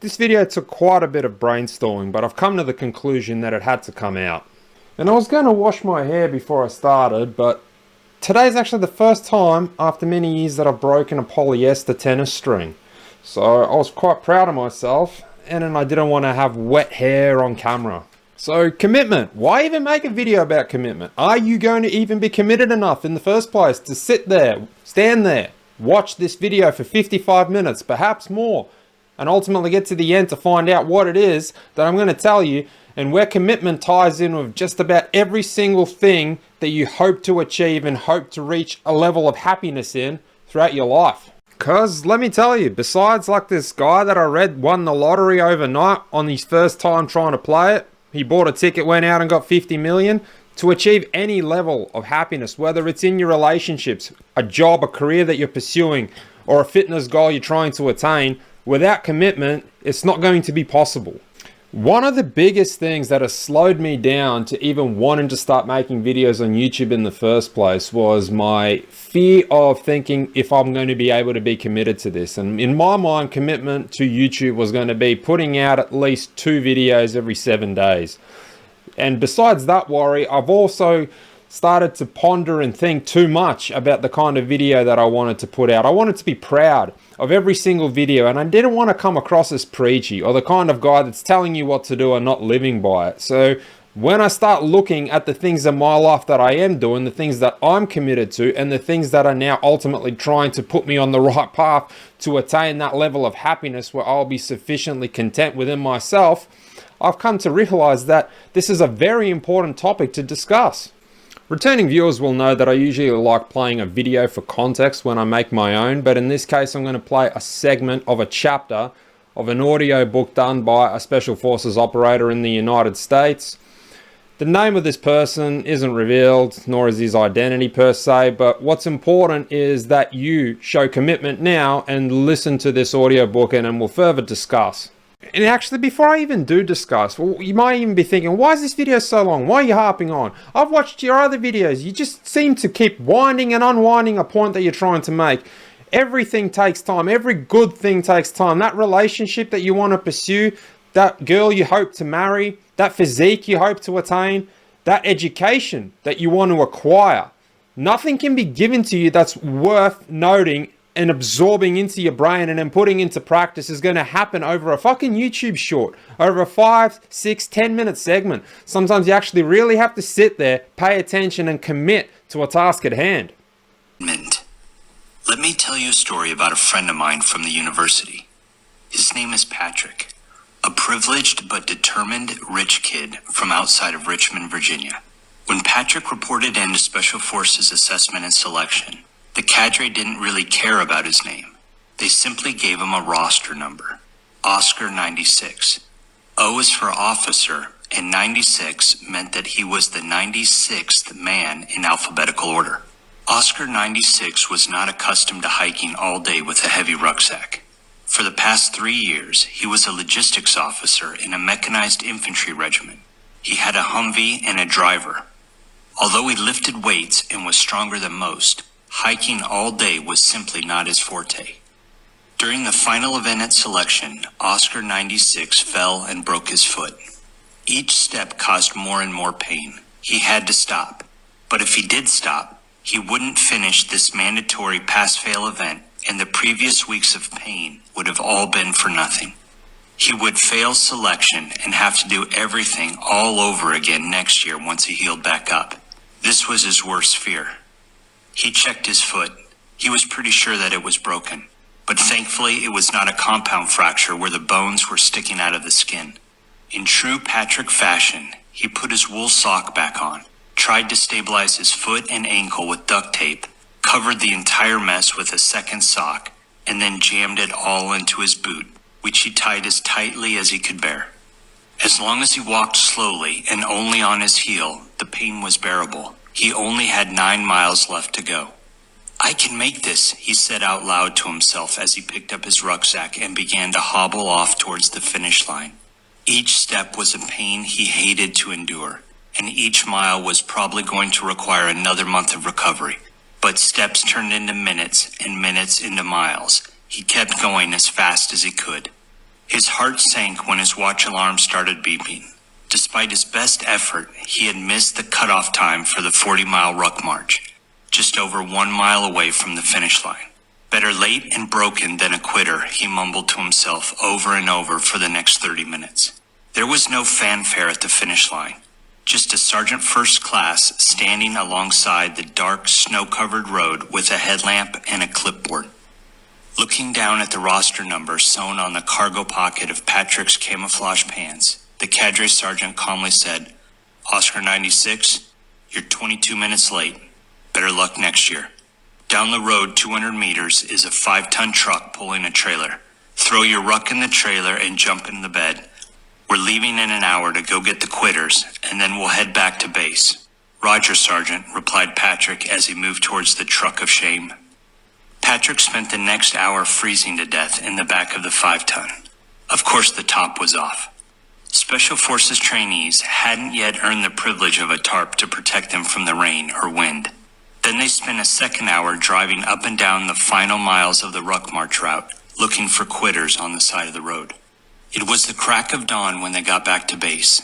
This video took quite a bit of brainstorming, but I've come to the conclusion that it had to come out. And I was going to wash my hair before I started, but today's actually the first time after many years that I've broken a polyester tennis string. So I was quite proud of myself, and then I didn't want to have wet hair on camera. So commitment. Why even make a video about commitment? Are you going to even be committed enough in the first place to sit there, stand there, watch this video for 55 minutes, perhaps more, and ultimately get to the end to find out what it is that I'm going to tell you, and where commitment ties in with just about every single thing that you hope to achieve and hope to reach a level of happiness in throughout your life. Because let me tell you, besides like this guy that I read won the lottery overnight on his first time trying to play it, he bought a ticket, went out and got 50 million. To achieve any level of happiness, whether it's in your relationships, a job, a career that you're pursuing, or a fitness goal you're trying to attain, without commitment, it's not going to be possible. One of the biggest things that has slowed me down to even wanting to start making videos on YouTube in the first place was my fear of thinking if I'm going to be able to be committed to this. And in my mind, commitment to YouTube was going to be putting out at least 2 videos every 7 days. And besides that worry, I've also started to ponder and think too much about the kind of video that I wanted to put out. I wanted to be proud of every single video, and I didn't want to come across as preachy or the kind of guy that's telling you what to do and not living by it. So when I start looking at the things in my life that I am doing, the things that I'm committed to, and the things that are now ultimately trying to put me on the right path to attain that level of happiness where I'll be sufficiently content within myself, I've come to realize that this is a very important topic to discuss. Returning viewers will know that I usually like playing a video for context when I make my own, but in this case I'm going to play a segment of a chapter of an audio book done by a Special Forces operator in the United States. The name of this person isn't revealed, nor is his identity per se, but what's important is that you show commitment now and listen to this audio book, and we'll further discuss. And actually, before I even do discuss, well, you might even be thinking, why is this video so long? Why are you harping on? I've watched your other videos. You just seem to keep winding and unwinding a point that you're trying to make. Everything takes time. Every good thing takes time. That relationship that you want to pursue, that girl you hope to marry, that physique you hope to attain, that education that you want to acquire. Nothing can be given to you that's worth noting and absorbing into your brain and then putting into practice is going to happen over a fucking YouTube short, over a 5, 6, 10-minute segment. Sometimes you actually really have to sit there, pay attention, and commit to a task at hand. Let me tell you a story about a friend of mine from the university. His name is Patrick, a privileged but determined rich kid from outside of Richmond, Virginia. When Patrick reported in to Special Forces Assessment and Selection, the cadre didn't really care about his name. They simply gave him a roster number, Oscar 96. O is for officer, and 96 meant that he was the 96th man in alphabetical order. Oscar 96 was not accustomed to hiking all day with a heavy rucksack. For the past 3 years, he was a logistics officer in a mechanized infantry regiment. He had a Humvee and a driver. Although he lifted weights and was stronger than most, hiking all day was simply not his forte. During the final event at selection, Oscar 96 fell and broke his foot. Each step caused more and more pain. He had to stop. But if he did stop, he wouldn't finish this mandatory pass-fail event, and the previous weeks of pain would have all been for nothing. He would fail selection and have to do everything all over again next year once he healed back up. This was his worst fear. He checked his foot. He was pretty sure that it was broken, but thankfully it was not a compound fracture where the bones were sticking out of the skin. In true Patrick fashion, he put his wool sock back on, tried to stabilize his foot and ankle with duct tape, covered the entire mess with a second sock, and then jammed it all into his boot, which he tied as tightly as he could bear. As long as he walked slowly and only on his heel, the pain was bearable. He only had 9 miles left to go. I can make this, he said out loud to himself as he picked up his rucksack and began to hobble off towards the finish line. Each step was a pain he hated to endure, and each mile was probably going to require another month of recovery. But steps turned into minutes and minutes into miles. He kept going as fast as he could. His heart sank when his watch alarm started beeping. Despite his best effort, he had missed the cutoff time for the 40-mile ruck march, just over 1 mile away from the finish line. Better late and broken than a quitter, he mumbled to himself over and over for the next 30 minutes. There was no fanfare at the finish line, just a sergeant first class standing alongside the dark, snow-covered road with a headlamp and a clipboard. Looking down at the roster number sewn on the cargo pocket of Patrick's camouflage pants, the cadre sergeant calmly said, "Oscar 96, you're 22 minutes late. Better luck next year." Down the road 200 meters is a 5-ton truck pulling a trailer. Throw your ruck in the trailer and jump in the bed. We're leaving in an hour to go get the quitters, and then we'll head back to base. "Roger, Sergeant," replied Patrick as he moved towards the truck of shame. Patrick spent the next hour freezing to death in the back of the 5-ton. Of course, the top was off. Special Forces trainees hadn't yet earned the privilege of a tarp to protect them from the rain or wind. Then they spent a second hour driving up and down the final miles of the ruck march route, looking for quitters on the side of the road. It was the crack of dawn when they got back to base.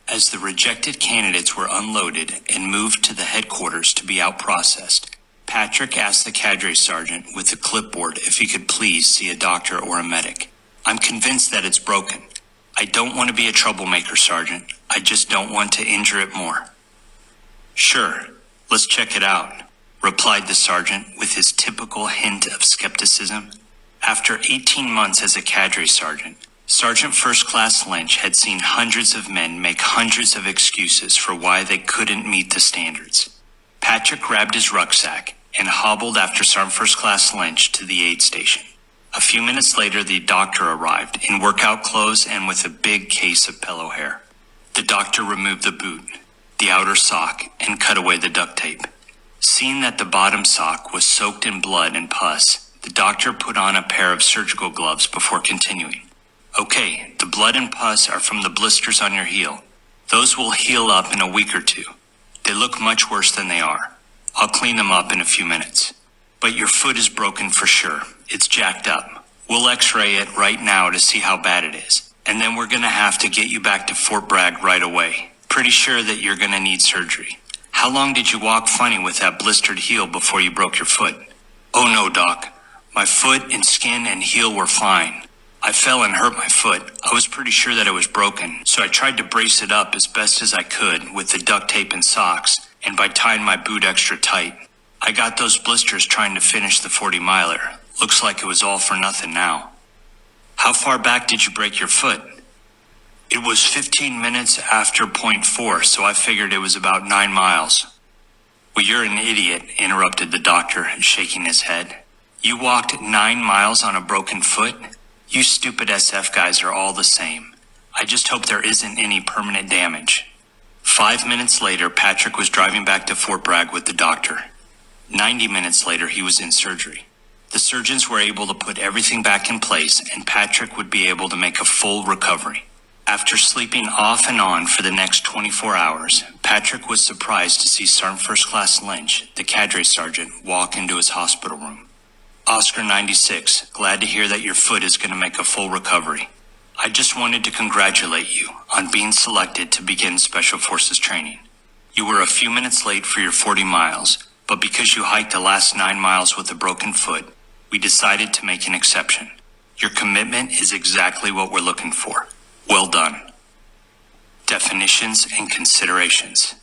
As the rejected candidates were unloaded and moved to the headquarters to be out-processed, Patrick asked the cadre sergeant with the clipboard if he could please see a doctor or a medic. "I'm convinced that it's broken. I don't want to be a troublemaker, Sergeant. I just don't want to injure it more." "Sure, let's check it out," replied the sergeant with his typical hint of skepticism. After 18 months as a cadre sergeant, Sergeant First Class Lynch had seen hundreds of men make hundreds of excuses for why they couldn't meet the standards. Patrick grabbed his rucksack and hobbled after Sergeant First Class Lynch to the aid station. A few minutes later, the doctor arrived in workout clothes and with a big case of pillow hair. The doctor removed the boot, the outer sock, and cut away the duct tape. Seeing that the bottom sock was soaked in blood and pus, the doctor put on a pair of surgical gloves before continuing. "Okay, the blood and pus are from the blisters on your heel. Those will heal up in a week or two. They look much worse than they are. I'll clean them up in a few minutes. But your foot is broken for sure. It's jacked up. We'll x-ray it right now to see how bad it is. And then we're gonna have to get you back to Fort Bragg right away. Pretty sure that you're gonna need surgery. How long did you walk funny with that blistered heel before you broke your foot?" "Oh no, Doc. My foot and skin and heel were fine. I fell and hurt my foot. I was pretty sure that it was broken, so I tried to brace it up as best as I could with the duct tape and socks, and by tying my boot extra tight. I got those blisters trying to finish the 40-miler. Looks like it was all for nothing now." "How far back did you break your foot?" "It was 15 minutes after point 4, so I figured it was about 9 miles. "Well, you're an idiot," interrupted the doctor, shaking his head. "You walked 9 miles on a broken foot? You stupid SF guys are all the same. I just hope there isn't any permanent damage." 5 minutes later, Patrick was driving back to Fort Bragg with the doctor. 90 minutes later, he was in surgery. The surgeons were able to put everything back in place, and Patrick would be able to make a full recovery. After sleeping off and on for the next 24 hours, Patrick was surprised to see Sergeant First Class Lynch, the cadre sergeant, walk into his hospital room. "Oscar 96, glad to hear that your foot is going to make a full recovery. I just wanted to congratulate you on being selected to begin Special Forces training. You were a few minutes late for your 40 miles, but because you hiked the last 9 miles with a broken foot, we decided to make an exception. Your commitment is exactly what we're looking for. Well done." Definitions and considerations.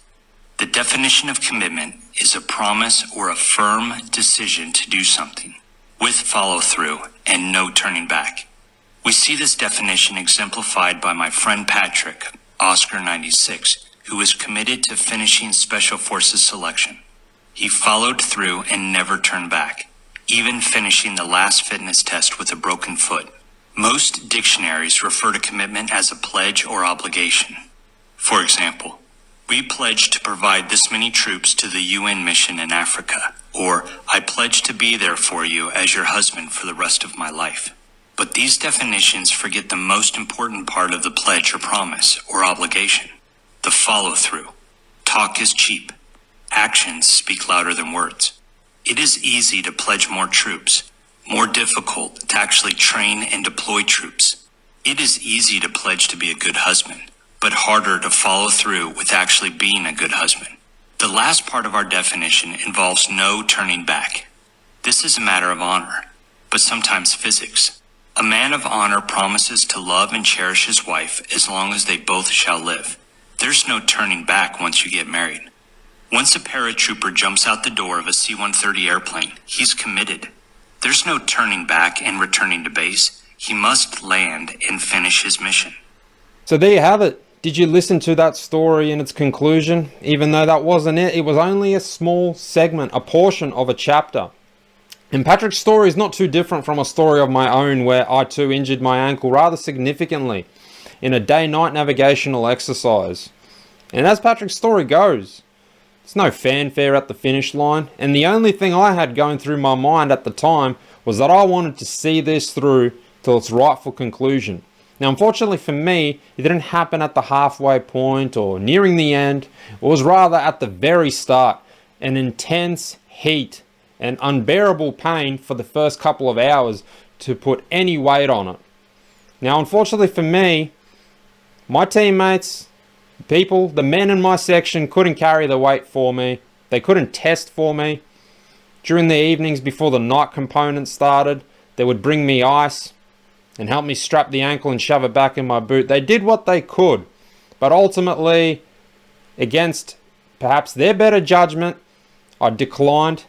The definition of commitment is a promise or a firm decision to do something, with follow-through and no turning back. We see this definition exemplified by my friend Patrick, Oscar 96, who was committed to finishing Special Forces selection. He followed through and never turned back, even finishing the last fitness test with a broken foot. Most dictionaries refer to commitment as a pledge or obligation. For example, we pledge to provide this many troops to the UN mission in Africa, or I pledge to be there for you as your husband for the rest of my life. But these definitions forget the most important part of the pledge or promise or obligation, the follow-through. Talk is cheap. Actions speak louder than words. It is easy to pledge more troops, more difficult to actually train and deploy troops. It is easy to pledge to be a good husband, but harder to follow through with actually being a good husband. The last part of our definition involves no turning back. This is a matter of honor, but sometimes physics. A man of honor promises to love and cherish his wife as long as they both shall live. There's no turning back once you get married. Once a paratrooper jumps out the door of a C-130 airplane, he's committed. There's no turning back and returning to base. He must land and finish his mission. So there you have it. Did you listen to that story in its conclusion? Even though that wasn't it, it was only a small segment, a portion of a chapter. And Patrick's story is not too different from a story of my own where I too injured my ankle rather significantly in a day-night navigational exercise. And as Patrick's story goes, there's no fanfare at the finish line, and the only thing I had going through my mind at the time was that I wanted to see this through till its rightful conclusion. Now, unfortunately for me, it didn't happen at the halfway point or nearing the end. It was rather at the very start, an intense heat and unbearable pain for the first couple of hours to put any weight on it. Now, unfortunately for me, my teammates, people, the men in my section couldn't carry the weight for me. They couldn't test for me. During the evenings before the night component started, they would bring me ice and help me strap the ankle and shove it back in my boot. They did what they could, but ultimately, against perhaps their better judgment, I declined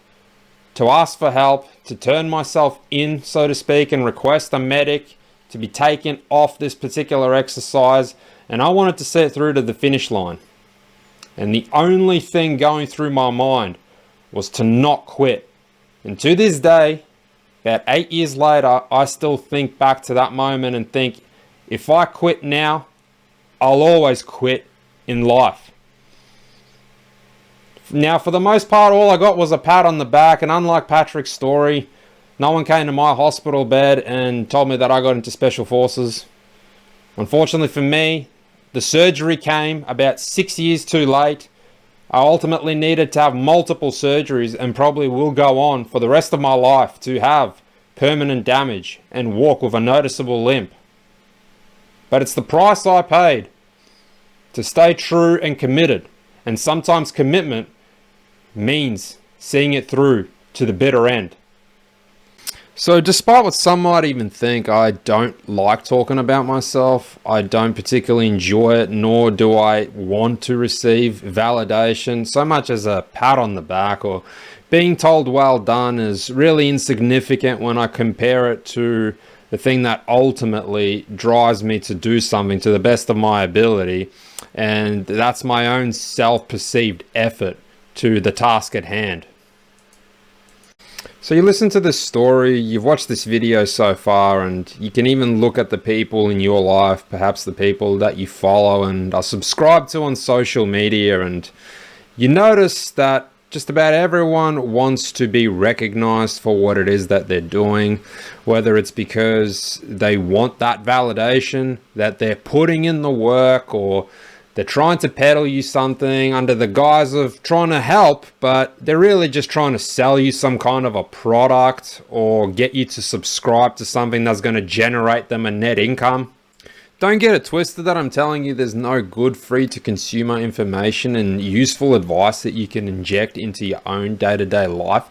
to ask for help, to turn myself in, so to speak, and request a medic to be taken off this particular exercise, and I wanted to see it through to the finish line. And the only thing going through my mind was to not quit. And to this day, about 8 years later, I still think back to that moment and think, if I quit now, I'll always quit in life. Now, for the most part, all I got was a pat on the back, and unlike Patrick's story, no one came to my hospital bed and told me that I got into special forces. Unfortunately for me, the surgery came about 6 years too late. I ultimately needed to have multiple surgeries and probably will go on for the rest of my life to have permanent damage and walk with a noticeable limp. But it's the price I paid to stay true and committed. And sometimes commitment means seeing it through to the bitter end. So despite what some might even think, I don't like talking about myself. I don't particularly enjoy it, nor do I want to receive validation. So much as a pat on the back or being told well done is really insignificant when I compare it to the thing that ultimately drives me to do something to the best of my ability. And that's my own self-perceived effort to the task at hand. So you listen to this story, you've watched this video so far, and you can even look at the people in your life, perhaps the people that you follow and are subscribed to on social media, and you notice that just about everyone wants to be recognized for what it is that they're doing, whether it's because they want that validation, that they're putting in the work, or they're trying to peddle you something under the guise of trying to help, but they're really just trying to sell you some kind of a product or get you to subscribe to something that's going to generate them a net income. Don't get it twisted that I'm telling you there's no good free to consumer information and useful advice that you can inject into your own day-to-day life.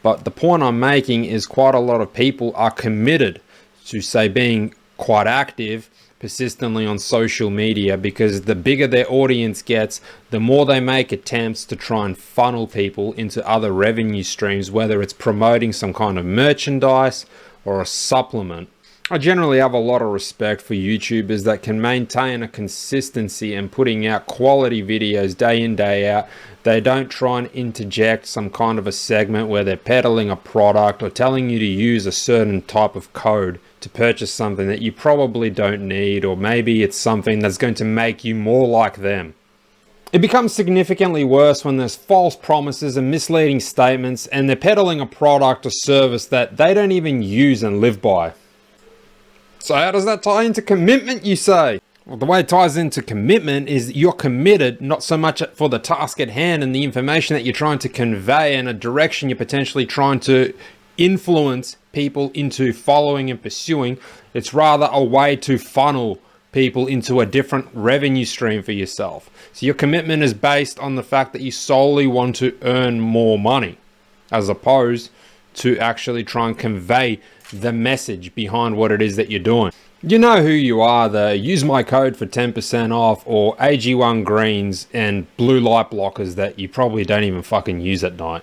But the point I'm making is quite a lot of people are committed to, say, being quite active persistently on social media, because the bigger their audience gets, the more they make attempts to try and funnel people into other revenue streams, whether it's promoting some kind of merchandise or a supplement. I generally have a lot of respect for YouTubers that can maintain a consistency and putting out quality videos day in, day out. They don't try and interject some kind of a segment where they're peddling a product or telling you to use a certain type of code to purchase something that you probably don't need, or maybe it's something that's going to make you more like them. It becomes significantly worse when there's false promises and misleading statements and they're peddling a product or service that they don't even use and live by. So how does that tie into commitment, you say? Well, the way it ties into commitment is you're committed not so much for the task at hand and the information that you're trying to convey and a direction you're potentially trying to influence people into following and pursuing. It's rather a way to funnel people into a different revenue stream for yourself. So your commitment is based on the fact that you solely want to earn more money, as opposed to actually try and convey the message behind what it is that you're doing. You know who you are, the use my code for 10% off, or AG1 greens and blue light blockers that you probably don't even fucking use at night.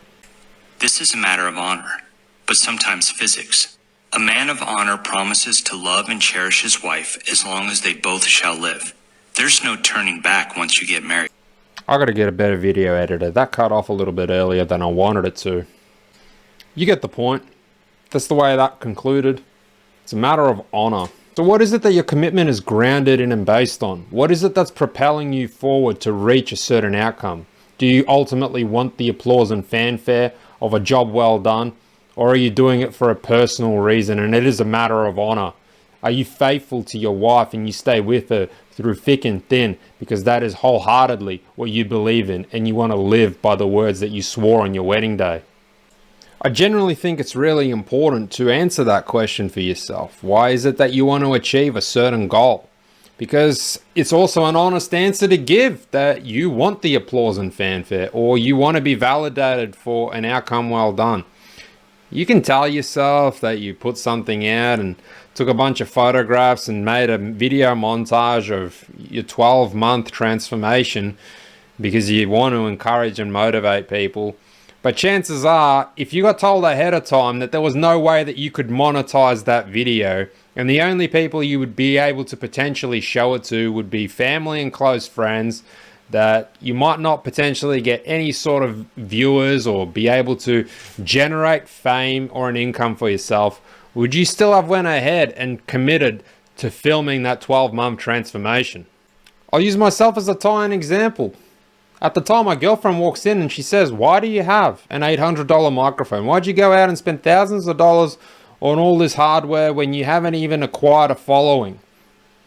This is a matter of honor, but sometimes physics. A man of honor promises to love and cherish his wife as long as they both shall live. There's no turning back once you get married. I gotta get a better video editor. That cut off a little bit earlier than I wanted it to. You get the point. That's the way that concluded. It's a matter of honor. So what is it that your commitment is grounded in and based on? What is it that's propelling you forward to reach a certain outcome? Do you ultimately want the applause and fanfare of a job well done? Or are you doing it for a personal reason and it is a matter of honor? Are you faithful to your wife and you stay with her through thick and thin because that is wholeheartedly what you believe in and you want to live by the words that you swore on your wedding day? I generally think it's really important to answer that question for yourself. Why is it that you want to achieve a certain goal? Because it's also an honest answer to give that you want the applause and fanfare, or you want to be validated for an outcome well done. You can tell yourself that you put something out and took a bunch of photographs and made a video montage of your 12-month transformation because you want to encourage and motivate people. But chances are, if you got told ahead of time that there was no way that you could monetize that video, and the only people you would be able to potentially show it to would be family and close friends, that you might not potentially get any sort of viewers or be able to generate fame or an income for yourself, would you still have went ahead and committed to filming that 12-month transformation? I'll use myself as a tie-in example. At the time, my girlfriend walks in and she says, "Why do you have an $800 microphone? Why'd you go out and spend thousands of dollars on all this hardware when you haven't even acquired a following?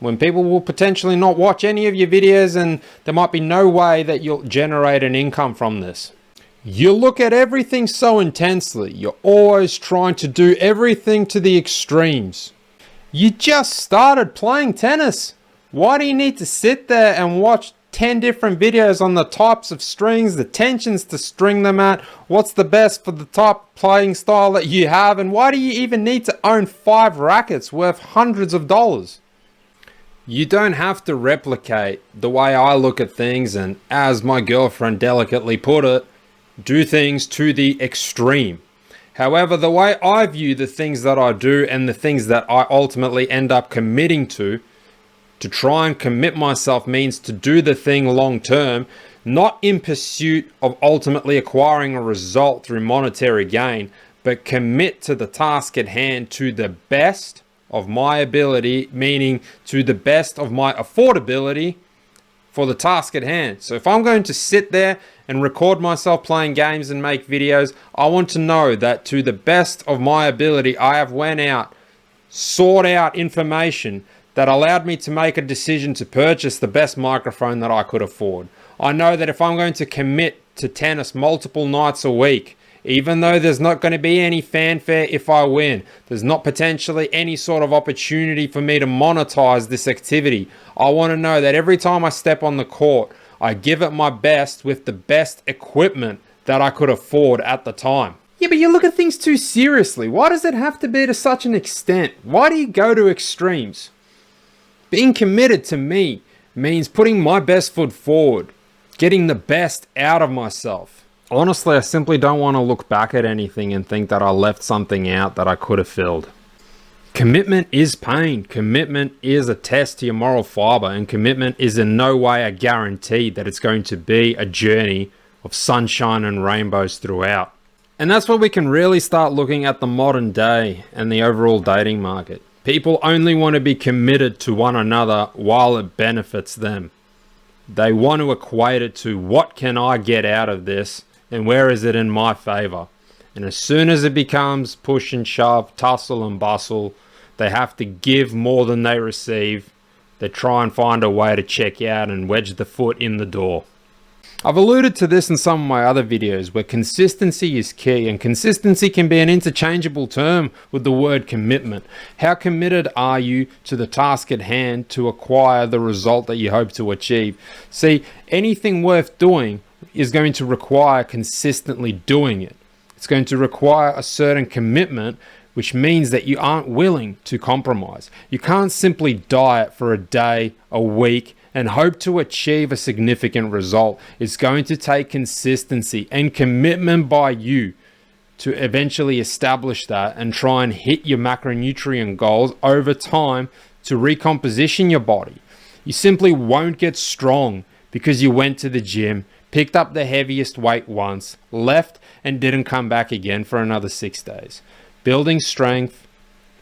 When people will potentially not watch any of your videos and there might be no way that you'll generate an income from this." You look at everything so intensely. You're always trying to do everything to the extremes. You just started playing tennis. Why do you need to sit there and watch 10 different videos on the types of strings, the tensions to string them at, what's the best for the type of playing style that you have, and why do you even need to own 5 rackets worth hundreds of dollars? You don't have to replicate the way I look at things and, as my girlfriend delicately put it, do things to the extreme. However, the way I view the things that I do and the things that I ultimately end up committing to try and commit myself means to do the thing long term, not in pursuit of ultimately acquiring a result through monetary gain, but commit to the task at hand to the best of my ability, meaning to the best of my affordability for the task at hand. So if I'm going to sit there and record myself playing games and make videos, I want to know that to the best of my ability, I have went out, sought out information that allowed me to make a decision to purchase the best microphone that I could afford. I know that if I'm going to commit to tennis multiple nights a week, even though there's not going to be any fanfare if I win, there's not potentially any sort of opportunity for me to monetize this activity, I want to know that every time I step on the court, I give it my best with the best equipment that I could afford at the time. Yeah, but you look at things too seriously. Why does it have to be to such an extent? Why do you go to extremes? Being committed to me means putting my best foot forward, getting the best out of myself. Honestly, I simply don't want to look back at anything and think that I left something out that I could have filled. Commitment is pain. Commitment is a test to your moral fiber, and commitment is in no way a guarantee that it's going to be a journey of sunshine and rainbows throughout. And that's where we can really start looking at the modern day and the overall dating market. People only want to be committed to one another while it benefits them. They want to equate it to what can I get out of this and where is it in my favor. And as soon as it becomes push and shove, tussle and bustle, they have to give more than they receive. They try and find a way to check out and wedge the foot in the door. I've alluded to this in some of my other videos where consistency is key, and consistency can be an interchangeable term with the word commitment. How committed are you to the task at hand to acquire the result that you hope to achieve? See, anything worth doing is going to require consistently doing it. It's going to require a certain commitment, which means that you aren't willing to compromise. You can't simply diet for a day, a week, and hope to achieve a significant result. It's going to take consistency and commitment by you to eventually establish that and try and hit your macronutrient goals over time to recomposition your body. You simply won't get strong because you went to the gym, picked up the heaviest weight once, left, and didn't come back again for another 6 days. Building strength,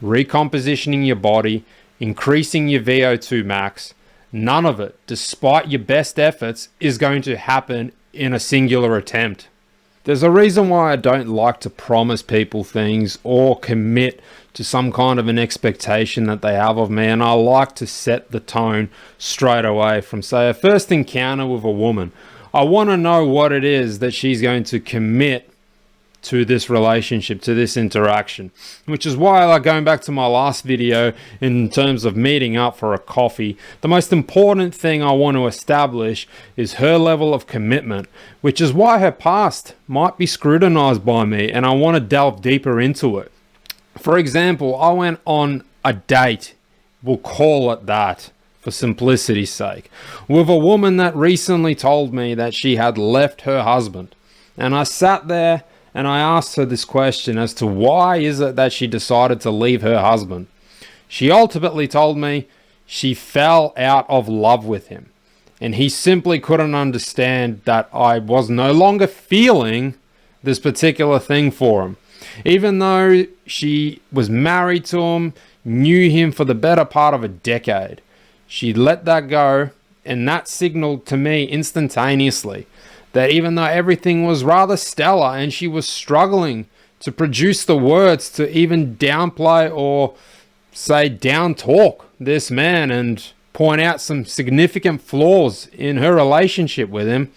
recompositioning your body, increasing your VO2 max, none of it, despite your best efforts, is going to happen in a singular attempt. There's a reason why I don't like to promise people things or commit to some kind of an expectation that they have of me, and I like to set the tone straight away from, say, a first encounter with a woman. I want to know what it is that she's going to commit to this relationship, to this interaction, which is why, like going back to my last video in terms of meeting up for a coffee, the most important thing I want to establish is her level of commitment, which is why her past might be scrutinized by me, and I want to delve deeper into it. For example, I went on a date, we'll call it that for simplicity's sake, with a woman that recently told me that she had left her husband, and I sat there and I asked her this question as to why is it that she decided to leave her husband. She ultimately told me she fell out of love with him, and he simply couldn't understand that I was no longer feeling this particular thing for him. Even though she was married to him, knew him for the better part of a decade, she let that go, and that signaled to me instantaneously that even though everything was rather stellar and she was struggling to produce the words to even downplay or say down talk this man and point out some significant flaws in her relationship with him,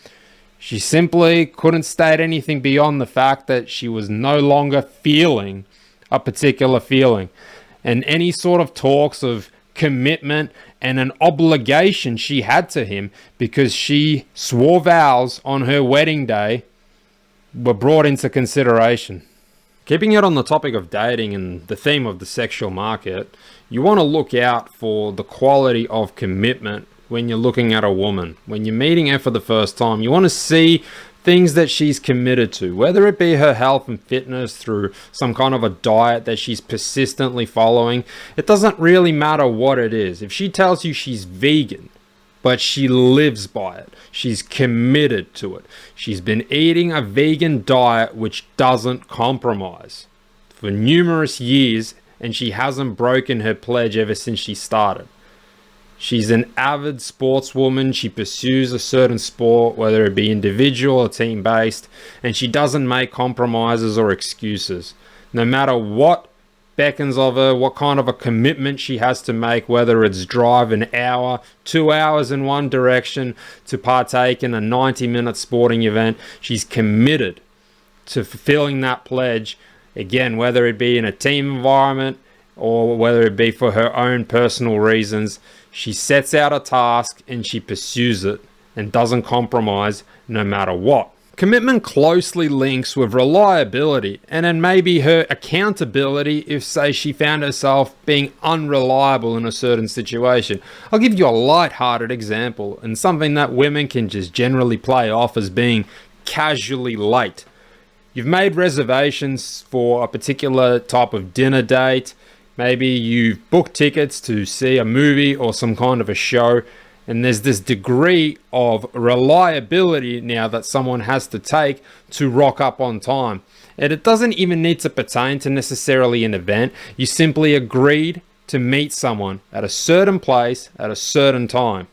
she simply couldn't state anything beyond the fact that she was no longer feeling a particular feeling. And any sort of talks of commitment and an obligation she had to him because she swore vows on her wedding day were brought into consideration. Keeping it on the topic of dating and the theme of the sexual market, you want to look out for the quality of commitment when you're looking at a woman. When you're meeting her for the first time, you want to see things that she's committed to, whether it be her health and fitness through some kind of a diet that she's persistently following. It doesn't really matter what it is. If she tells you she's vegan, but she lives by it, she's committed to it, she's been eating a vegan diet which doesn't compromise for numerous years, and she hasn't broken her pledge ever since she started. She's an avid sportswoman. She pursues a certain sport, whether it be individual or team-based, and she doesn't make compromises or excuses. No matter what beckons of her, what kind of a commitment she has to make, whether it's drive an hour, 2 hours in one direction to partake in a 90-minute sporting event, she's committed to fulfilling that pledge, again, whether it be in a team environment or whether it be for her own personal reasons. She sets out a task and she pursues it and doesn't compromise no matter what. Commitment closely links with reliability and then maybe her accountability if, say, she found herself being unreliable in a certain situation. I'll give you a light-hearted example and something that women can just generally play off as being casually late. You've made reservations for a particular type of dinner date. Maybe you've booked tickets to see a movie or some kind of a show, and there's this degree of reliability now that someone has to take to rock up on time. And it doesn't even need to pertain to necessarily an event. You simply agreed to meet someone at a certain place at a certain time.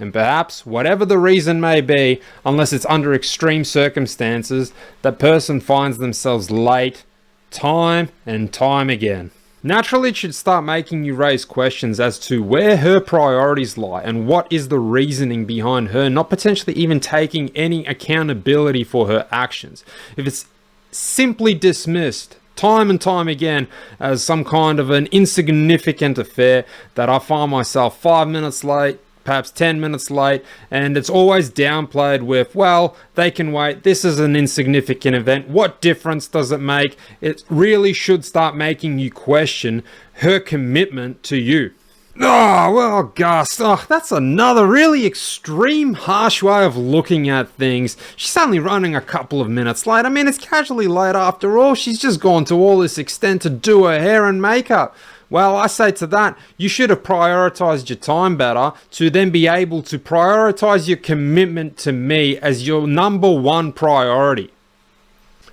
And perhaps, whatever the reason may be, unless it's under extreme circumstances, that person finds themselves late time and time again. Naturally, it should start making you raise questions as to where her priorities lie and what is the reasoning behind her not potentially even taking any accountability for her actions. If it's simply dismissed time and time again as some kind of an insignificant affair that I find myself 5 minutes late, perhaps 10 minutes late, and it's always downplayed with, well, they can wait, this is an insignificant event, what difference does it make? It really should start making you question her commitment to you. Oh, well, Gus, that's another really extreme, harsh way of looking at things. She's only running a couple of minutes late. I mean, it's casually late after all. She's just gone to all this extent to do her hair and makeup. Well, I say to that, you should have prioritized your time better to then be able to prioritize your commitment to me as your number one priority.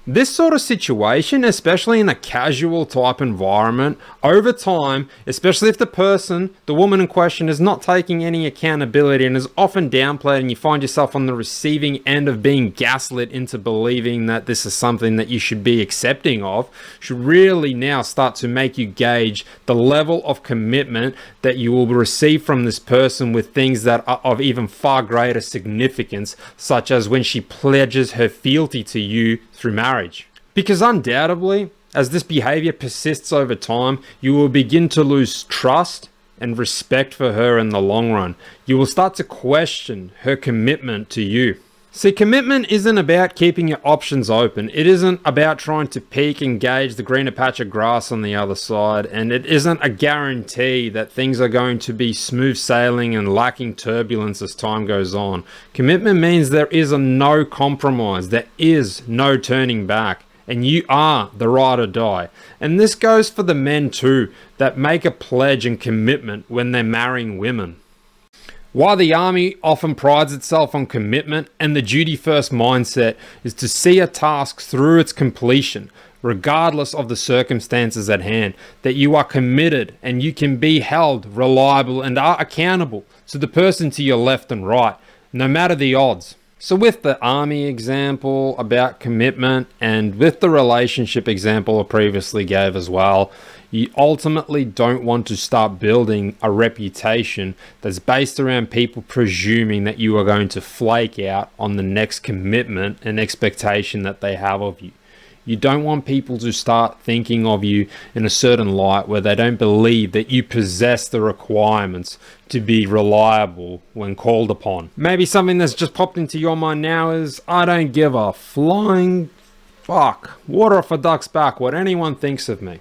This sort of situation, especially in a casual type environment, over time, especially if the woman in question, is not taking any accountability and is often downplayed, and you find yourself on the receiving end of being gaslit into believing that this is something that you should be accepting of, should really now start to make you gauge the level of commitment that you will receive from this person with things that are of even far greater significance, such as when she pledges her fealty to you through marriage. Because undoubtedly, as this behavior persists over time, you will begin to lose trust and respect for her in the long run. You will start to question her commitment to you. See, commitment isn't about keeping your options open. It isn't about trying to peek and gauge the greener patch of grass on the other side. And it isn't a guarantee that things are going to be smooth sailing and lacking turbulence as time goes on. Commitment means there is a no compromise. There is no turning back. And you are the ride or die. And this goes for the men too, that make a pledge and commitment when they're marrying women. Why the army often prides itself on commitment and the duty first mindset is to see a task through its completion, regardless of the circumstances at hand, that you are committed and you can be held reliable and are accountable to the person to your left and right, no matter the odds. So with the army example about commitment and with the relationship example I previously gave as well, you ultimately don't want to start building a reputation that's based around people presuming that you are going to flake out on the next commitment and expectation that they have of you. You don't want people to start thinking of you in a certain light where they don't believe that you possess the requirements to be reliable when called upon. Maybe something that's just popped into your mind now is, I don't give a flying fuck, water off a duck's back, what anyone thinks of me,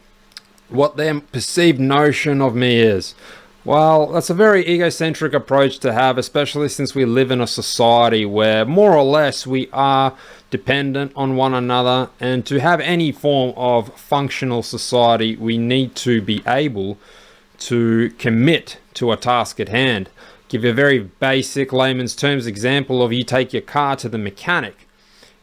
what their perceived notion of me is. Well, that's a very egocentric approach to have, especially since we live in a society where more or less we are dependent on one another, and to have any form of functional society, we need to be able to commit to a task at hand. Give you a very basic layman's terms example of, you take your car to the mechanic.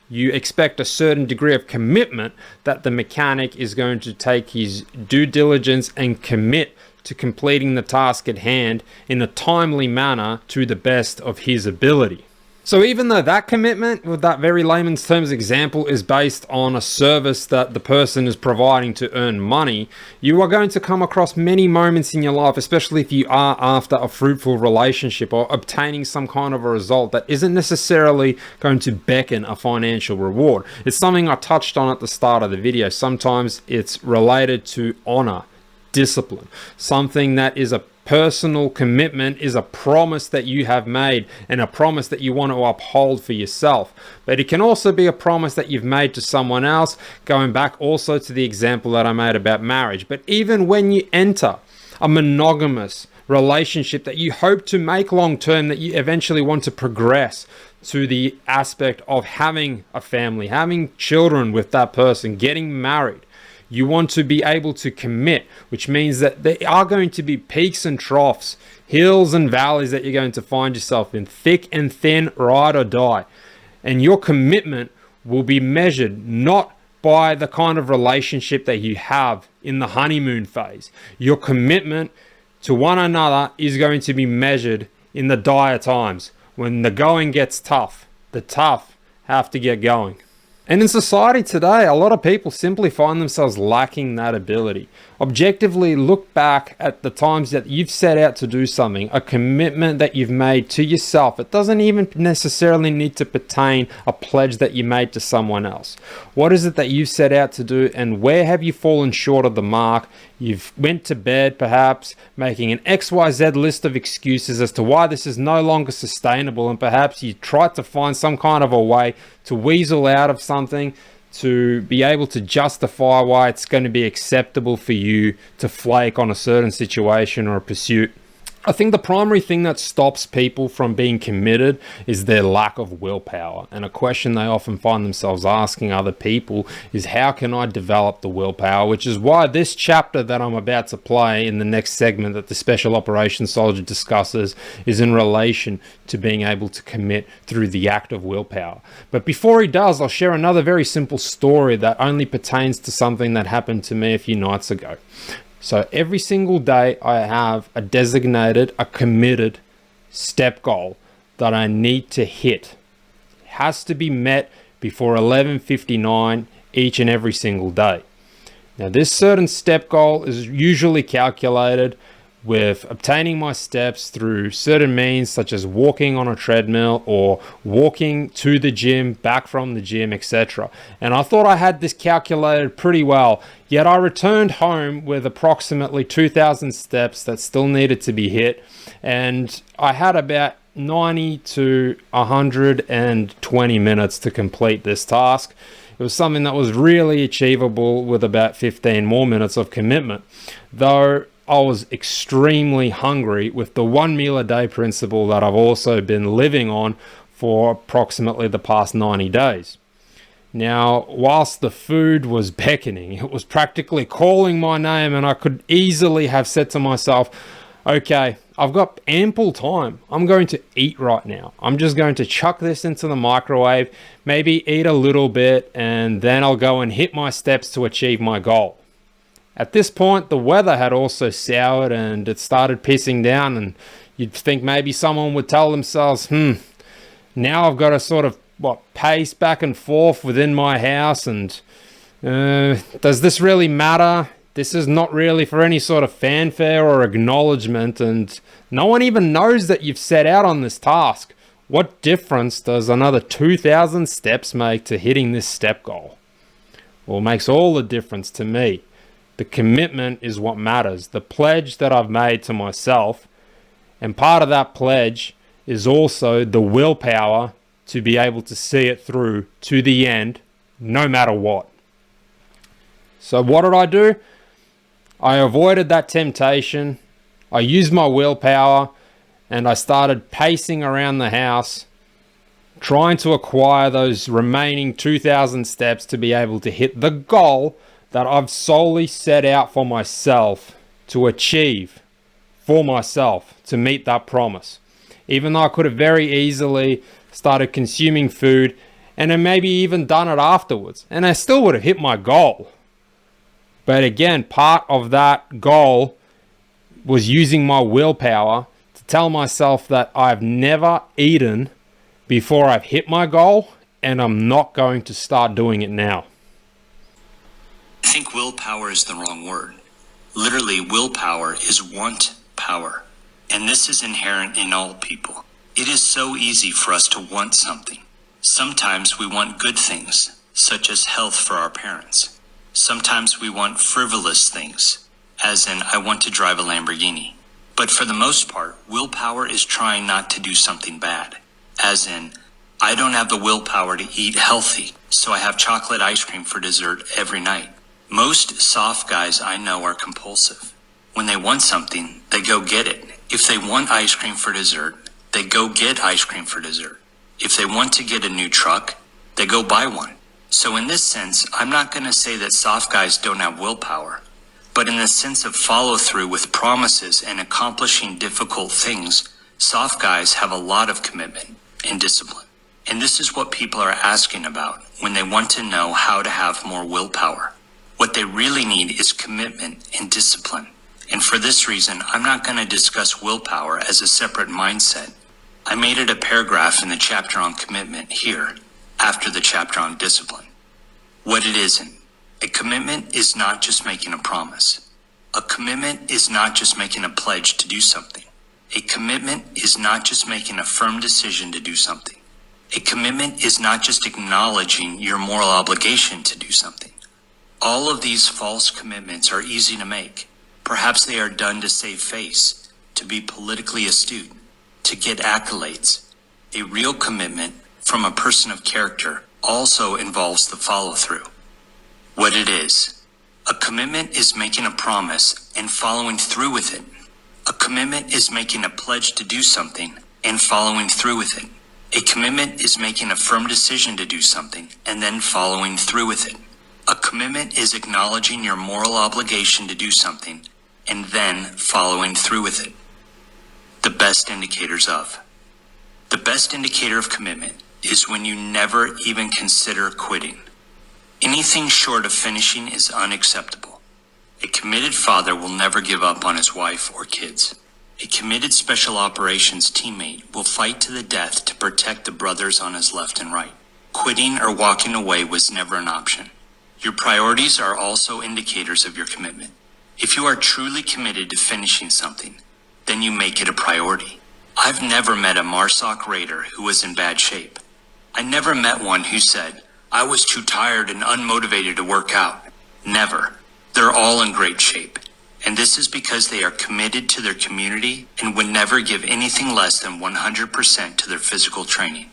You expect a certain degree of commitment that the mechanic is going to take his due diligence and commit to completing the task at hand in a timely manner to the best of his ability. So even though that commitment, with that very layman's terms example, is based on a service that the person is providing to earn money, you are going to come across many moments in your life, especially if you are after a fruitful relationship or obtaining some kind of a result that isn't necessarily going to beckon a financial reward. It's something I touched on at the start of the video. Sometimes it's related to honor, discipline, something that is a personal commitment, is a promise that you have made and a promise that you want to uphold for yourself. But it can also be a promise that you've made to someone else, going back also to the example that I made about marriage. But even when you enter a monogamous relationship that you hope to make long term, that you eventually want to progress to the aspect of having a family, having children with that person, getting married, you want to be able to commit, which means that there are going to be peaks and troughs, hills and valleys that you're going to find yourself in, thick and thin, ride or die. And your commitment will be measured not by the kind of relationship that you have in the honeymoon phase. Your commitment to one another is going to be measured in the dire times, when the going gets tough. The tough have to get going. And in society today, a lot of people simply find themselves lacking that ability. Objectively, look back at the times that you've set out to do something, a commitment that you've made to yourself. It doesn't even necessarily need to pertain a pledge that you made to someone else. What is it that you've set out to do, and where have you fallen short of the mark? You've went to bed perhaps making an XYZ list of excuses as to why this is no longer sustainable, and perhaps you tried to find some kind of a way to weasel out of something to be able to justify why it's going to be acceptable for you to flake on a certain situation or a pursuit. I think the primary thing that stops people from being committed is their lack of willpower. And a question they often find themselves asking other people is, how can I develop the willpower? Which is why this chapter that I'm about to play in the next segment that the Special Operations Soldier discusses is in relation to being able to commit through the act of willpower. But before he does, I'll share another very simple story that only pertains to something that happened to me a few nights ago. So every single day I have a designated, a committed step goal that I need to hit. It has to be met before 11:59 each and every single day. Now this certain step goal is usually calculated with obtaining my steps through certain means such as walking on a treadmill or walking to the gym, back from the gym, etc. And I thought I had this calculated pretty well, yet I returned home with approximately 2,000 steps that still needed to be hit, and I had about 90 to 120 minutes to complete this task. It was something that was really achievable with about 15 more minutes of commitment, though I was extremely hungry with the 1 meal a day principle that I've also been living on for approximately the past 90 days. Now, whilst the food was beckoning, it was practically calling my name, and I could easily have said to myself, okay, I've got ample time. I'm going to eat right now. I'm just going to chuck this into the microwave, maybe eat a little bit, and then I'll go and hit my steps to achieve my goal. At this point, the weather had also soured and it started pissing down, and you'd think maybe someone would tell themselves, now I've got to sort of pace back and forth within my house, and does this really matter? This is not really for any sort of fanfare or acknowledgement, and no one even knows that you've set out on this task. What difference does another 2,000 steps make to hitting this step goal? Well, it makes all the difference to me. The commitment is what matters, the pledge that I've made to myself, and part of that pledge is also the willpower to be able to see it through to the end, no matter what. So what did I do? I avoided that temptation, I used my willpower, and I started pacing around the house, trying to acquire those remaining 2,000 steps to be able to hit the goal that I've solely set out for myself to achieve for myself, to meet that promise. Even though I could have very easily started consuming food and then maybe even done it afterwards, and I still would have hit my goal. But again, part of that goal was using my willpower to tell myself that I've never eaten before I've hit my goal, and I'm not going to start doing it now. I think willpower is the wrong word. Literally, willpower is want power, and this is inherent in all people. It is so easy for us to want something. Sometimes we want good things, such as health for our parents. Sometimes we want frivolous things, as in, I want to drive a Lamborghini. But for the most part, willpower is trying not to do something bad, as in, I don't have the willpower to eat healthy, so I have chocolate ice cream for dessert every night. Most soft guys I know are compulsive. When they want something, they go get it. If they want ice cream for dessert, they go get ice cream for dessert. If they want to get a new truck, they go buy one. So in this sense, I'm not going to say that soft guys don't have willpower, but in the sense of follow through with promises and accomplishing difficult things, soft guys have a lot of commitment and discipline. And this is what people are asking about when they want to know how to have more willpower. What they really need is commitment and discipline. And for this reason, I'm not going to discuss willpower as a separate mindset. I made it a paragraph in the chapter on commitment here, after the chapter on discipline. What it isn't. A commitment is not just making a promise. A commitment is not just making a pledge to do something. A commitment is not just making a firm decision to do something. A commitment is not just acknowledging your moral obligation to do something. All of these false commitments are easy to make. Perhaps they are done to save face, to be politically astute, to get accolades. A real commitment from a person of character also involves the follow-through. What it is. A commitment is making a promise and following through with it. A commitment is making a pledge to do something and following through with it. A commitment is making a firm decision to do something and then following through with it. A commitment is acknowledging your moral obligation to do something and then following through with it. The best indicators of. The best indicator of commitment is when you never even consider quitting. Anything short of finishing is unacceptable. A committed father will never give up on his wife or kids. A committed special operations teammate will fight to the death to protect the brothers on his left and right. Quitting or walking away was never an option. Your priorities are also indicators of your commitment. If you are truly committed to finishing something, then you make it a priority. I've never met a MARSOC raider who was in bad shape. I never met one who said, "I was too tired and unmotivated to work out." Never. They're all in great shape. And this is because they are committed to their community and would never give anything less than 100% to their physical training.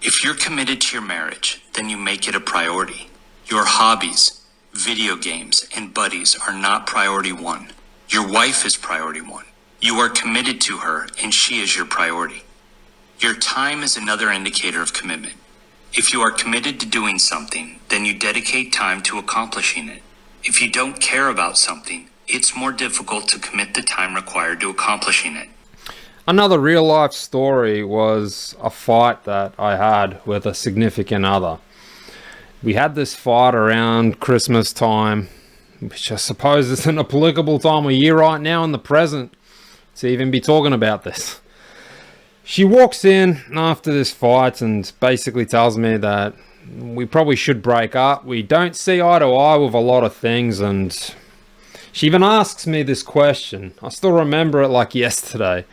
If you're committed to your marriage, then you make it a priority. Your hobbies, video games, and buddies are not priority one. Your wife is priority one. You are committed to her and she is your priority. Your time is another indicator of commitment. If you are committed to doing something, then you dedicate time to accomplishing it. If you don't care about something, it's more difficult to commit the time required to accomplishing it. Another real life story was a fight that I had with a significant other. We had this fight around Christmas time, which I suppose is an applicable time of year right now in the present to even be talking about this. She walks in after this fight and basically tells me that we probably should break up. We don't see eye to eye with a lot of things, and she even asks me this question. I still remember it like yesterday.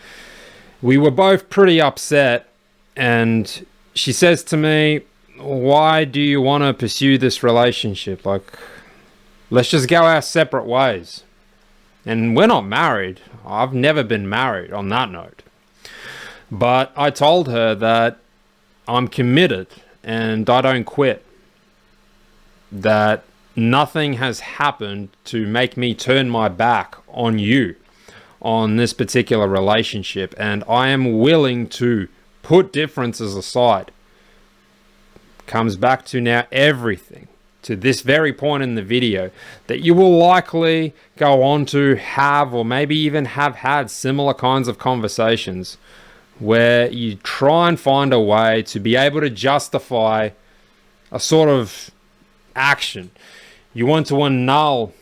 We were both pretty upset, and she says to me, "Why do you want to pursue this relationship? Like, let's just go our separate ways." And we're not married. I've never been married on that note. But I told her that I'm committed and I don't quit. That nothing has happened to make me turn my back on you, on this particular relationship. And I am willing to put differences aside. Comes back to now everything, to this very point in the video, that you will likely go on to have, or maybe even have had, similar kinds of conversations where you try and find a way to be able to justify a sort of action. You want to annul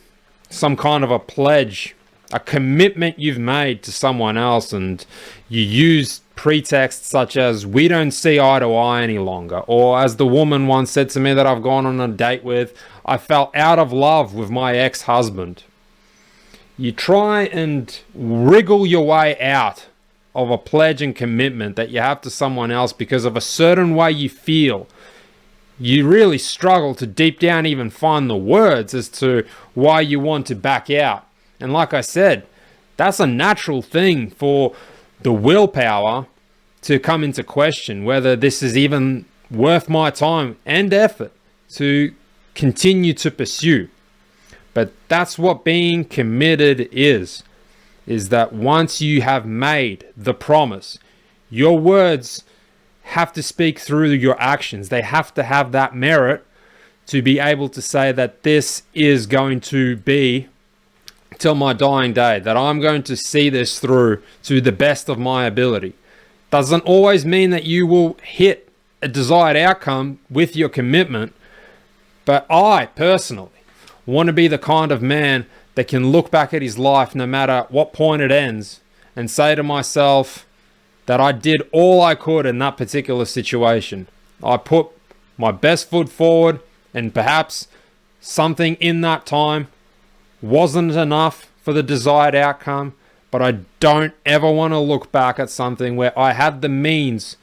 some kind of a pledge, a commitment you've made to someone else, and you use pretexts such as, "We don't see eye to eye any longer," or as the woman once said to me that I've gone on a date with, "I fell out of love with my ex-husband." You try and wriggle your way out of a pledge and commitment that you have to someone else because of a certain way you feel. You really struggle to deep down even find the words as to why you want to back out. And like I said, that's a natural thing for the willpower to come into question, whether this is even worth my time and effort to continue to pursue. But that's what being committed is that once you have made the promise, your words have to speak through your actions. They have to have that merit to be able to say that this is going to be till my dying day, that I'm going to see this through to the best of my ability. Doesn't always mean that you will hit a desired outcome with your commitment, but I personally want to be the kind of man that can look back at his life no matter what point it ends and say to myself that I did all I could in that particular situation. I put my best foot forward And perhaps something in that time wasn't enough for the desired outcome, but I don't ever want to look back at something where I had the means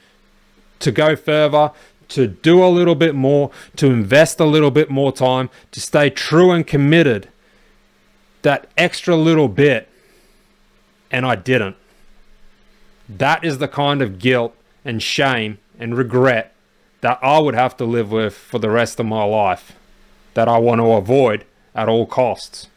to go further, to do a little bit more, to invest a little bit more time, to stay true and committed, that extra little bit, and I didn't. That is the kind of guilt and shame and regret that I would have to live with for the rest of my life, that I want to avoid at all costs.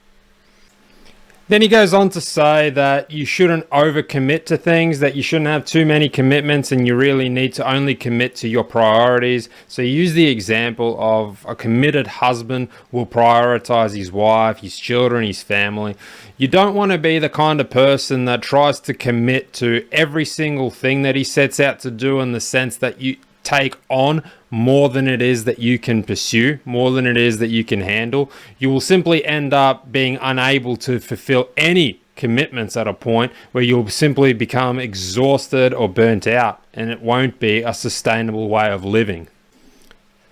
Then he goes on to say that you shouldn't overcommit to things, that you shouldn't have too many commitments, and you really need to only commit to your priorities. So he used the example of a committed husband will prioritize his wife, his children, his family. You don't want to be the kind of person that tries to commit to every single thing that he sets out to do, in the sense that you take on more than it is that you can pursue, more than it is that you can handle. You will simply end up being unable to fulfill any commitments at a point where you'll simply become exhausted or burnt out, and it won't be a sustainable way of living.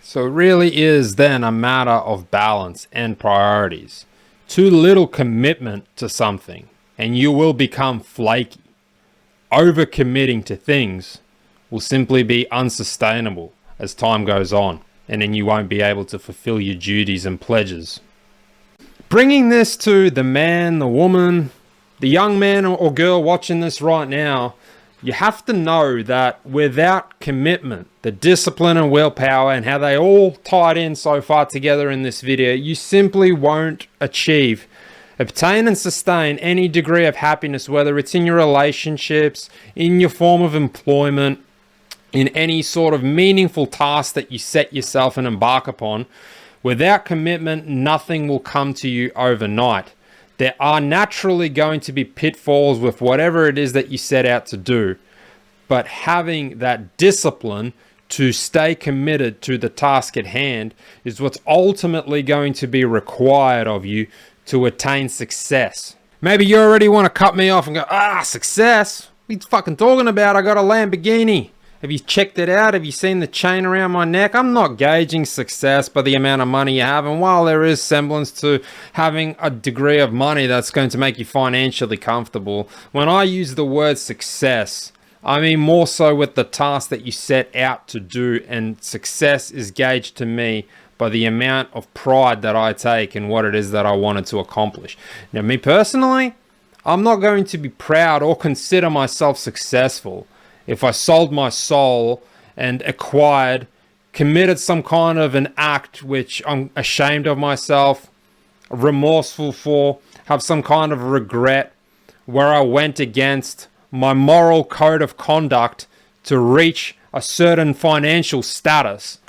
So it really is then a matter of balance and priorities. Too little commitment to something and you will become flaky. Overcommitting to things will simply be unsustainable as time goes on, and then you won't be able to fulfill your duties and pledges. Bringing this to the man, the woman, the young man or girl watching this right now, you have to know that without commitment, the discipline and willpower, and how they all tied in so far together in this video, you simply won't obtain and sustain any degree of happiness, whether it's in your relationships, in your form of employment, in any sort of meaningful task that you set yourself and embark upon. Without commitment, nothing will come to you overnight. There are naturally going to be pitfalls with whatever it is that you set out to do, but having that discipline to stay committed to the task at hand is what's ultimately going to be required of you to attain success. Maybe you already want to cut me off and go, success? What are you fucking talking about? I got a Lamborghini. Have you checked it out? Have you seen the chain around my neck? I'm not gauging success by the amount of money you have. And while there is semblance to having a degree of money that's going to make you financially comfortable, when I use the word success, I mean more so with the task that you set out to do. And success is gauged to me by the amount of pride that I take in what it is that I wanted to accomplish. Now, me personally, I'm not going to be proud or consider myself successful if I sold my soul and committed some kind of an act which I'm ashamed of myself, remorseful for, have some kind of regret, where I went against my moral code of conduct to reach a certain financial status.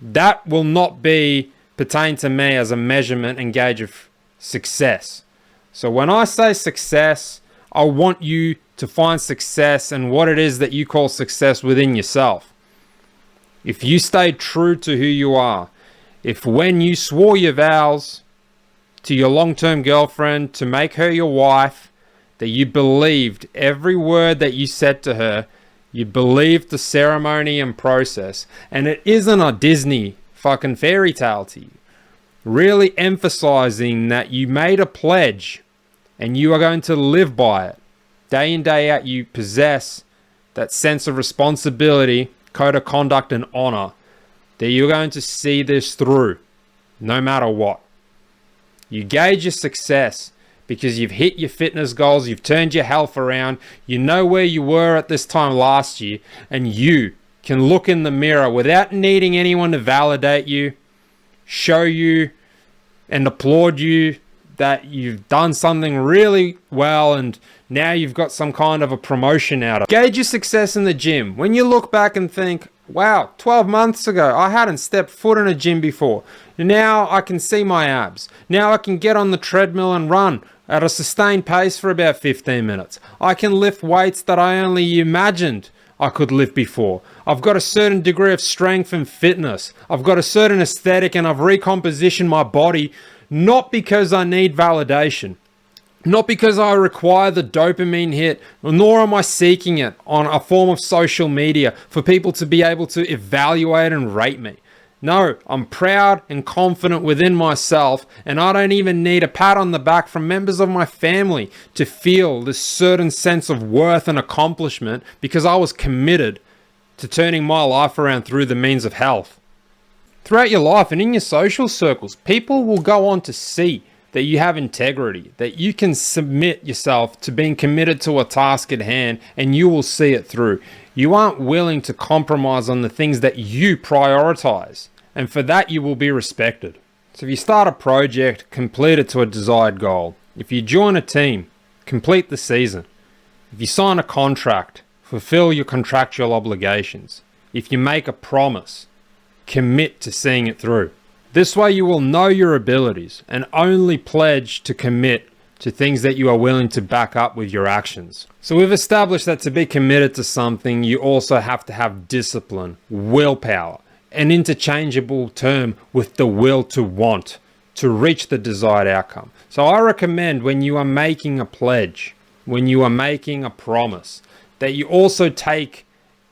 That will not pertain to me as a measurement and gauge of success. So when I say success, I want you to find success and what it is that you call success within yourself. If you stay true to who you are, if when you swore your vows to your long-term girlfriend to make her your wife, that you believed every word that you said to her, you believed the ceremony and process, and it isn't a Disney fucking fairy tale to you, really emphasizing that you made a pledge and you are going to live by it. Day in, day out, you possess that sense of responsibility, code of conduct, and honor, that you're going to see this through no matter what. You gauge your success because you've hit your fitness goals, you've turned your health around, you know where you were at this time last year, and you can look in the mirror without needing anyone to validate you, show you, and applaud you that you've done something really well and now you've got some kind of a promotion out of it. Gauge your success in the gym. When you look back and think, wow, 12 months ago, I hadn't stepped foot in a gym before. Now I can see my abs. Now I can get on the treadmill and run at a sustained pace for about 15 minutes. I can lift weights that I only imagined I could lift before. I've got a certain degree of strength and fitness. I've got a certain aesthetic and I've recompositioned my body, not because I need validation, not because I require the dopamine hit, nor am I seeking it on a form of social media for people to be able to evaluate and rate me. No, I'm proud and confident within myself, and I don't even need a pat on the back from members of my family to feel this certain sense of worth and accomplishment because I was committed to turning my life around through the means of health. Throughout your life and in your social circles, people will go on to see that you have integrity, that you can submit yourself to being committed to a task at hand, and you will see it through. You aren't willing to compromise on the things that you prioritize, and for that you will be respected. So if you start a project, complete it to a desired goal. If you join a team, complete the season. If you sign a contract, fulfill your contractual obligations. If you make a promise, commit to seeing it through. This way you will know your abilities and only pledge to commit to things that you are willing to back up with your actions. So we've established that to be committed to something, you also have to have discipline, willpower, an interchangeable term with the will to want, to reach the desired outcome. So I recommend when you are making a pledge, when you are making a promise, that you also take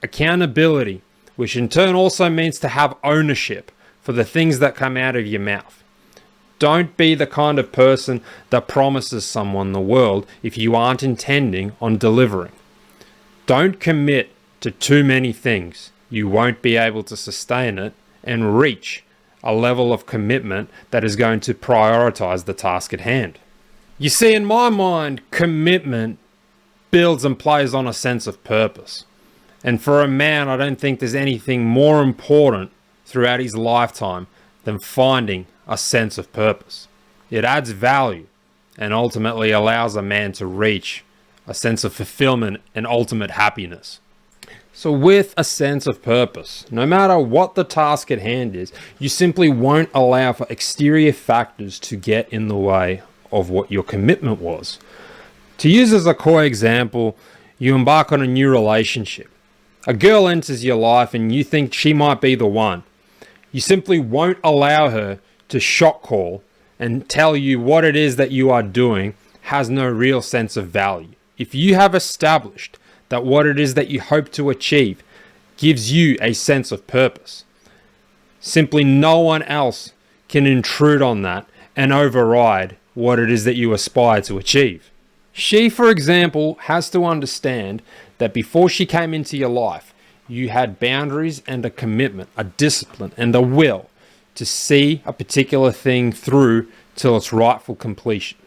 accountability, which in turn also means to have ownership for the things that come out of your mouth. Don't be the kind of person that promises someone the world if you aren't intending on delivering. Don't commit to too many things. You won't be able to sustain it and reach a level of commitment that is going to prioritize the task at hand. You see, in my mind, commitment builds and plays on a sense of purpose. And for a man, I don't think there's anything more important throughout his lifetime than finding a sense of purpose. It adds value and ultimately allows a man to reach a sense of fulfillment and ultimate happiness. So with a sense of purpose, no matter what the task at hand is, you simply won't allow for exterior factors to get in the way of what your commitment was. To use as a core example, you embark on a new relationship. A girl enters your life and you think she might be the one. You simply won't allow her to shot call and tell you what it is that you are doing has no real sense of value. If you have established that what it is that you hope to achieve gives you a sense of purpose, simply no one else can intrude on that and override what it is that you aspire to achieve. She, for example, has to understand that before she came into your life, you had boundaries and a commitment, a discipline and a will to see a particular thing through till its rightful completion.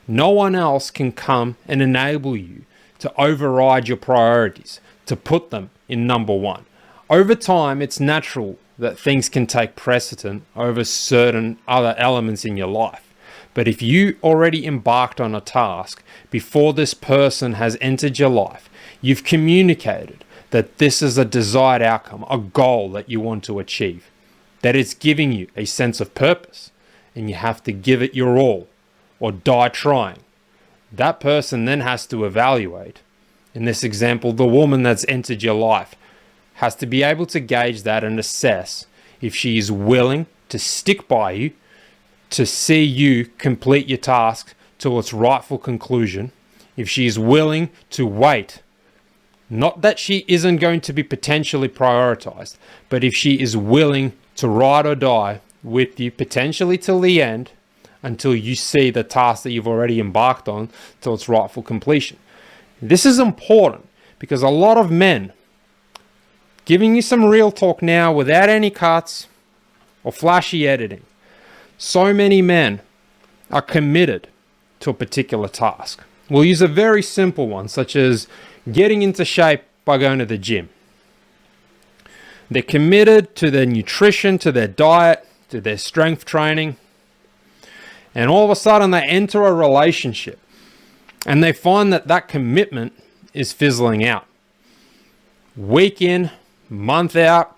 No one else can come and enable you to override your priorities, to put them in number one. Over time, it's natural that things can take precedent over certain other elements in your life. But if you already embarked on a task before this person has entered your life, you've communicated that this is a desired outcome, a goal that you want to achieve, that it's giving you a sense of purpose, and you have to give it your all or die trying. That person then has to evaluate. In this example, the woman that's entered your life has to be able to gauge that and assess if she is willing to stick by you, to see you complete your task to its rightful conclusion, if she is willing to wait. Not that she isn't going to be potentially prioritized, but if she is willing to ride or die with you potentially till the end, until you see the task that you've already embarked on till its rightful completion. This is important because a lot of men, giving you some real talk now without any cuts or flashy editing, so many men are committed to a particular task. We'll use a very simple one, such as getting into shape by going to the gym. They're committed to their nutrition, to their diet, to their strength training. And all of a sudden they enter a relationship and they find that that commitment is fizzling out. Week in, month out,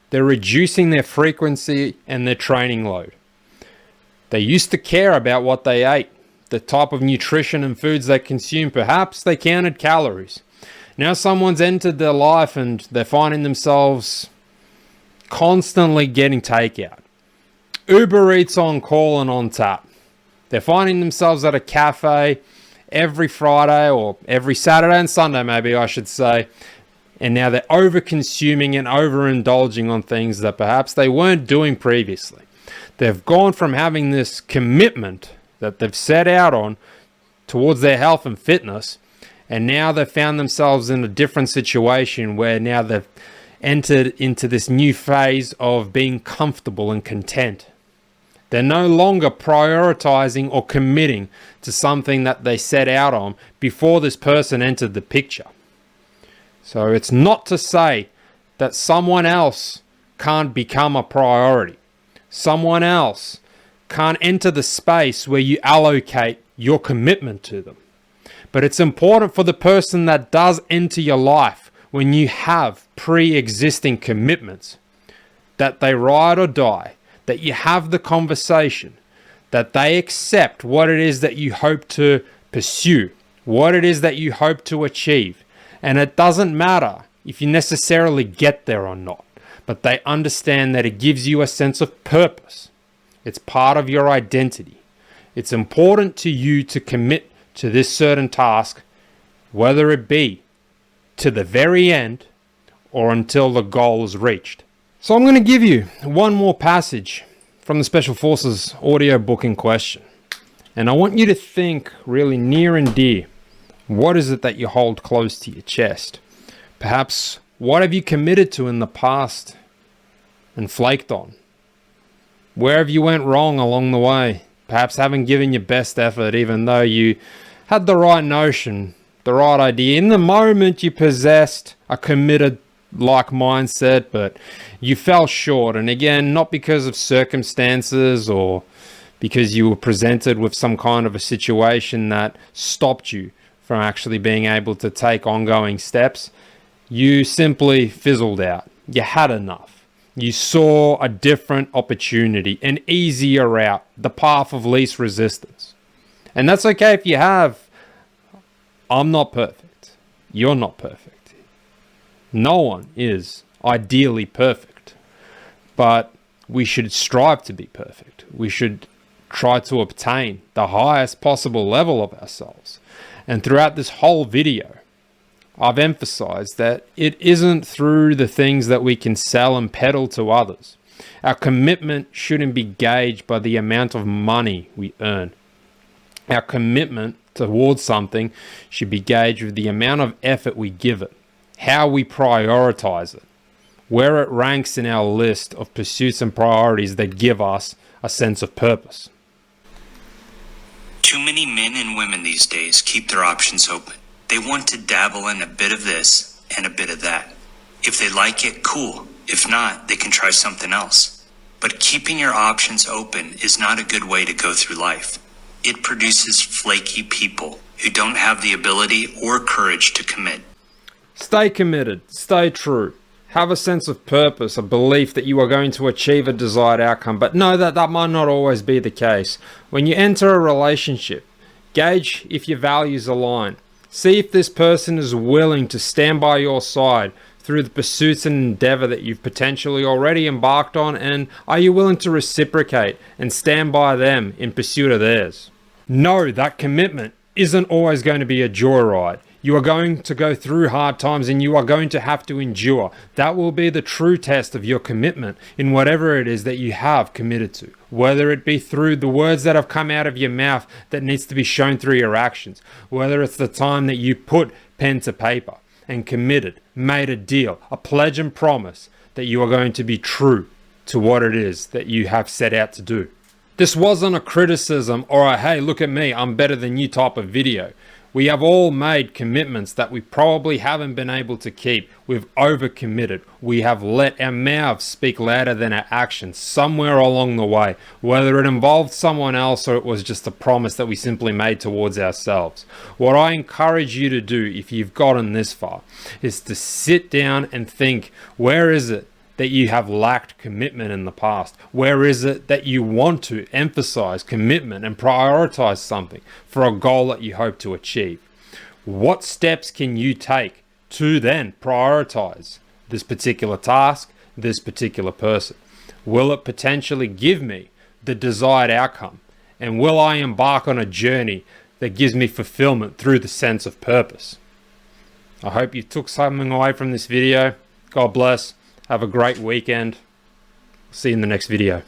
they're reducing their frequency and their training load. They used to care about what they ate, the type of nutrition and foods they consumed. Perhaps they counted calories. Now someone's entered their life and they're finding themselves constantly getting takeout. Uber Eats on call and on tap. They're finding themselves at a cafe every Friday or every Saturday and Sunday, maybe I should say, and now they're over-consuming and overindulging on things that perhaps they weren't doing previously. They've gone from having this commitment that they've set out on towards their health and fitness, and now they've found themselves in a different situation where now they've entered into this new phase of being comfortable and content. They're no longer prioritizing or committing to something that they set out on before this person entered the picture. So it's not to say that someone else can't become a priority. Someone else can't enter the space where you allocate your commitment to them. But it's important for the person that does enter your life when you have pre-existing commitments that they ride or die, that you have the conversation, that they accept what it is that you hope to pursue, what it is that you hope to achieve. And it doesn't matter if you necessarily get there or not, but they understand that it gives you a sense of purpose. It's part of your identity. It's important to you to commit to this certain task, whether it be to the very end or until the goal is reached. So I'm going to give you one more passage from the Special Forces audio book in question. And I want you to think really near and dear. What is it that you hold close to your chest? Perhaps what have you committed to in the past and flaked on? Where have you went wrong along the way? Perhaps haven't given your best effort even though you had the right notion, the right idea. In the moment you possessed a committed like mindset, but you fell short. And again, not because of circumstances or because you were presented with some kind of a situation that stopped you from actually being able to take ongoing steps. You simply fizzled out. You had enough. You saw a different opportunity, an easier route, the path of least resistance. And that's okay if you have. I'm not perfect. You're not perfect. No one is ideally perfect, but we should strive to be perfect. We should try to obtain the highest possible level of ourselves. And throughout this whole video, I've emphasized that it isn't through the things that we can sell and peddle to others. Our commitment shouldn't be gauged by the amount of money we earn. Our commitment towards something should be gauged with the amount of effort we give it, how we prioritize it, where it ranks in our list of pursuits and priorities that give us a sense of purpose. Too many men and women these days keep their options open. They want to dabble in a bit of this and a bit of that. If they like it, cool. If not, they can try something else. But keeping your options open is not a good way to go through life. It produces flaky people who don't have the ability or courage to commit. Stay committed, stay true. Have a sense of purpose, a belief that you are going to achieve a desired outcome. But know that that might not always be the case. When you enter a relationship, gauge if your values align. See if this person is willing to stand by your side through the pursuits and endeavor that you've potentially already embarked on, and are you willing to reciprocate and stand by them in pursuit of theirs? Know that commitment isn't always going to be a joyride. You are going to go through hard times and you are going to have to endure. That will be the true test of your commitment in whatever it is that you have committed to. Whether it be through the words that have come out of your mouth that needs to be shown through your actions. Whether it's the time that you put pen to paper and committed, made a deal, a pledge and promise that you are going to be true to what it is that you have set out to do. This wasn't a criticism or a, hey, look at me, I'm better than you type of video. We have all made commitments that we probably haven't been able to keep. We've overcommitted. We have let our mouths speak louder than our actions somewhere along the way, whether it involved someone else or it was just a promise that we simply made towards ourselves. What I encourage you to do, if you've gotten this far, is to sit down and think, where is it that you have lacked commitment in the past? Where is it that you want to emphasize commitment and prioritize something for a goal that you hope to achieve? What steps can you take to then prioritize this particular task, this particular person? Will it potentially give me the desired outcome? And will I embark on a journey that gives me fulfillment through the sense of purpose? I hope you took something away from this video. God bless. Have a great weekend. See you in the next video.